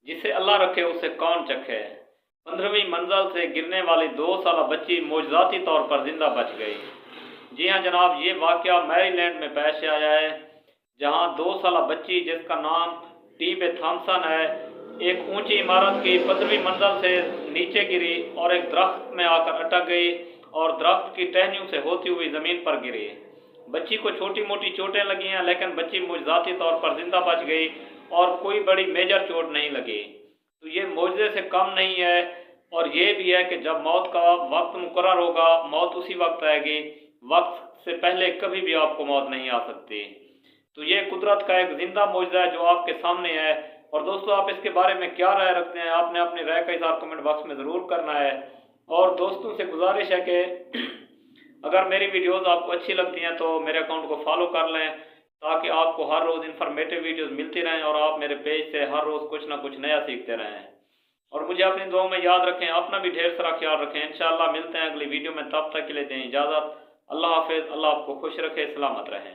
जिसे अल्लाह रखे उसे कौन चखे। 15वीं मंजिल से गिरने वाली 2 साल बच्ची मौजज़ाती तौर पर जिंदा बच गई। जी हाँ जनाब, ये वाक़या मैरीलैंड में पेश आया है, जहाँ 2 साल बच्ची जिसका नाम टीबे थॉम्सन है, एक ऊंची इमारत की 15वीं मंजिल से नीचे गिरी और एक दरख्त में आकर अटक गई और दरख्त की टहनियों से होती हुई ज़मीन पर गिरी। बच्ची को छोटी मोटी चोटें लगी हैं, लेकिन बच्ची मुआज़ाती तौर पर जिंदा बच गई और कोई बड़ी मेजर चोट नहीं लगी। तो ये मोजज़े से कम नहीं है, और ये भी है कि जब मौत का वक्त मुकर्रर होगा, मौत उसी वक्त आएगी, वक्त से पहले कभी भी आपको मौत नहीं आ सकती। तो ये कुदरत का एक जिंदा मोजज़ा है जो आपके सामने है। और दोस्तों, आप इसके बारे में क्या राय रखते हैं? आपने अपनी राय का इज़हार कमेंट बॉक्स में ज़रूर करना है। और दोस्तों से गुजारिश है कि अगर मेरी वीडियोस आपको अच्छी लगती हैं तो मेरे अकाउंट को फॉलो कर लें, ताकि आपको हर रोज़ इन्फॉर्मेटिव वीडियोस मिलती रहें और आप मेरे पेज से हर रोज़ कुछ ना कुछ नया सीखते रहें। और मुझे अपनी दुआओं में याद रखें, अपना भी ढेर सारा ख्याल रखें। इंशाअल्लाह मिलते हैं अगली वीडियो में, तब तक के लिए दें इजाज़त। अल्लाह हाफिज़। अल्लाह आपको खुश रखे, सलामत रहें।